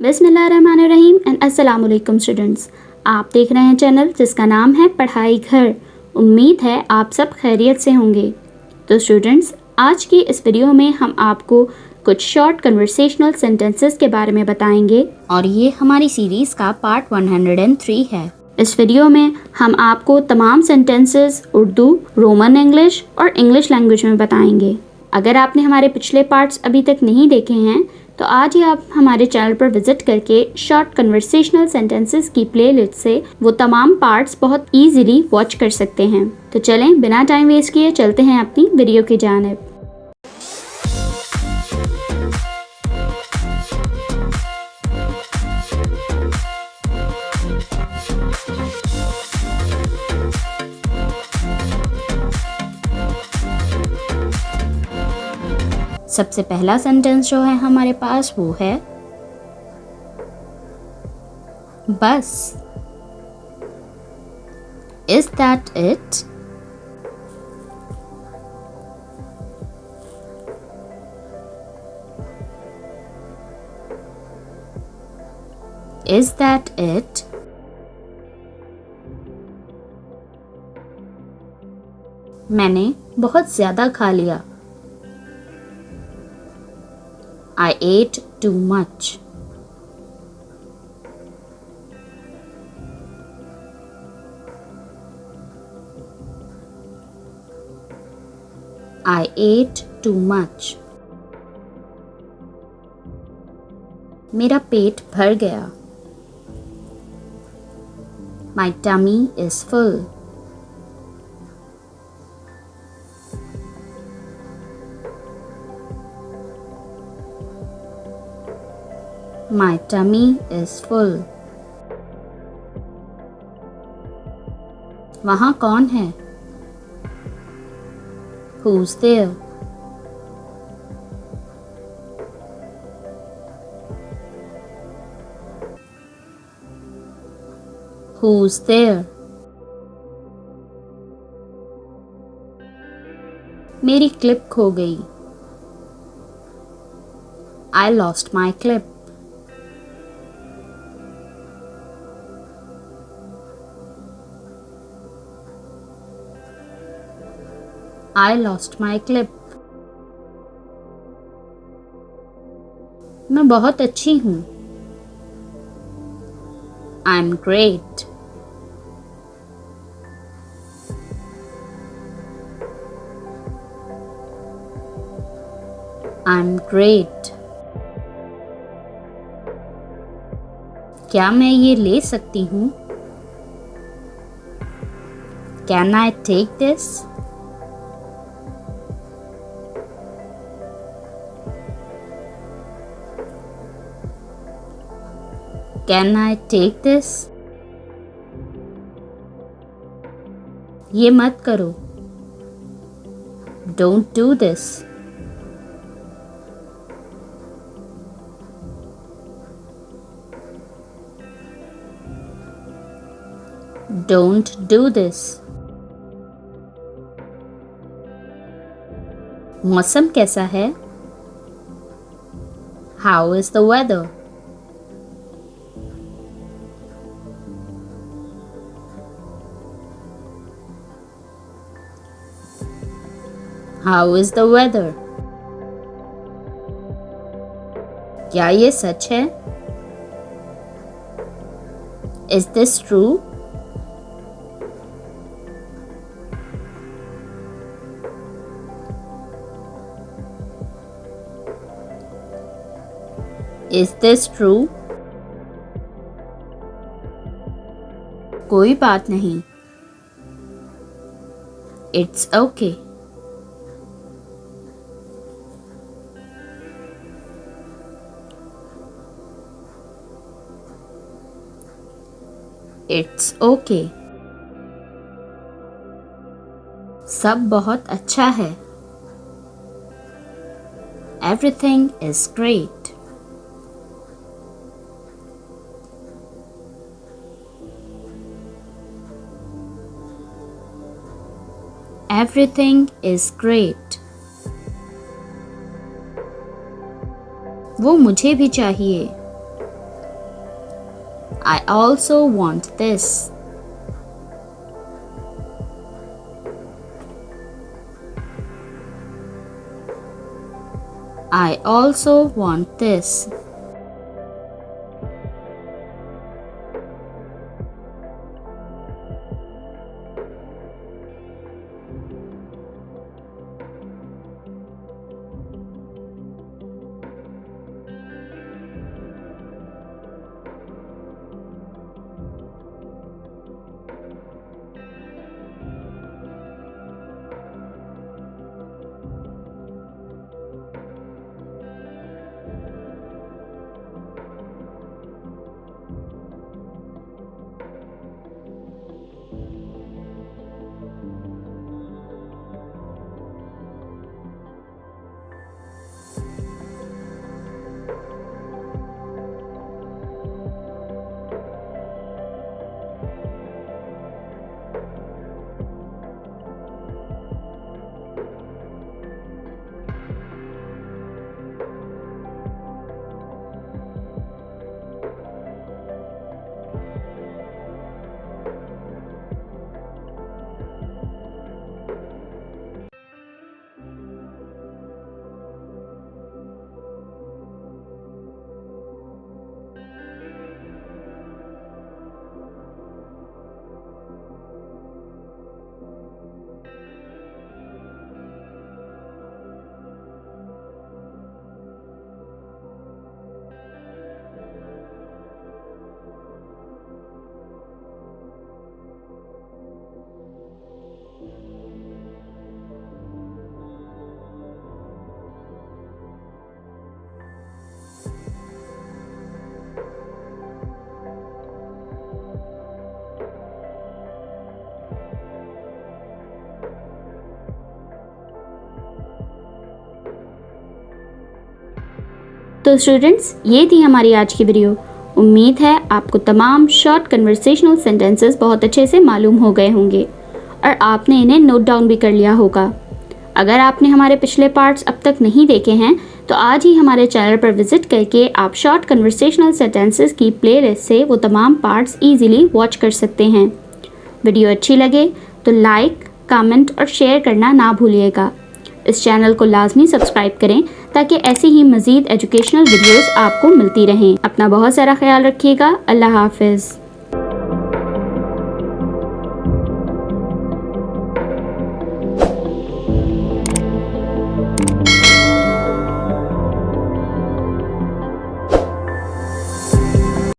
बिस्मिल्लाहिर्रहमानिर्रहीम एंड अस्सलाम वालेकुम स्टूडेंट्स। आप देख रहे हैं चैनल जिसका नाम है पढ़ाई घर। उम्मीद है आप सब खैरियत से होंगे। तो स्टूडेंट्स, आज की इस वीडियो में हम आपको कुछ शॉर्ट कन्वर्सेशनल सेंटेंसेस के बारे में बताएंगे और ये हमारी सीरीज़ का पार्ट 103 है। इस वीडियो में हम आपको तमाम सेंटेंसेस उर्दू, रोमन इंग्लिश और इंग्लिश लैंग्वेज में बताएंगे। अगर आपने हमारे पिछले पार्ट्स अभी तक नहीं देखे हैं तो आज ही आप हमारे चैनल पर विजिट करके शॉर्ट कन्वर्सेशनल सेंटेंसेस की प्लेलिस्ट से वो तमाम पार्ट्स बहुत इजीली वॉच कर सकते हैं। तो चलें बिना टाइम वेस्ट किए चलते हैं अपनी वीडियो की जानिब। सबसे पहला सेंटेंस जो है हमारे पास वो है बस। Is that it? Is that it? मैंने बहुत ज्यादा खा लिया। I ate too much. I ate too much. मेरा पेट भर गया। My tummy is full. My tummy is full. वहाँ कौन है? Who's there? Who's there? मेरी क्लिप खो गई। I lost my clip. I lost my clip. मैं बहुत अच्छी हूँ। I'm great. I'm great. क्या मैं ये ले सकती हूँ? Can I take this? Can I take this? ये मत करो। Don't do this. Don't do this. मौसम कैसा है? How is the weather? How is the weather? क्या ये सच है? Is this true? Is this true? कोई बात नहीं। It's okay. It's okay. सब बहुत अच्छा है। Everything is great. Everything is great. वो मुझे भी चाहिए। I also want this. I also want this. तो स्टूडेंट्स, ये थी हमारी आज की वीडियो। उम्मीद है आपको तमाम शॉर्ट कन्वर्सेशनल सेंटेंसेस बहुत अच्छे से मालूम हो गए होंगे और आपने इन्हें नोट डाउन भी कर लिया होगा। अगर आपने हमारे पिछले पार्ट्स अब तक नहीं देखे हैं तो आज ही हमारे चैनल पर विजिट करके आप शॉर्ट कन्वर्सेशनल सेंटेंसेस की प्लेलिस्ट से वो तमाम पार्ट्स इजीली वॉच कर सकते हैं। वीडियो अच्छी लगे तो लाइक, कमेंट और शेयर करना ना भूलिएगा। इस चैनल को लाजमी सब्सक्राइब करें ताकि ऐसी ही मज़ीद एजुकेशनल वीडियोस आपको मिलती रहें। अपना बहुत सारा ख्याल रखिएगा। अल्लाह हाफिज़।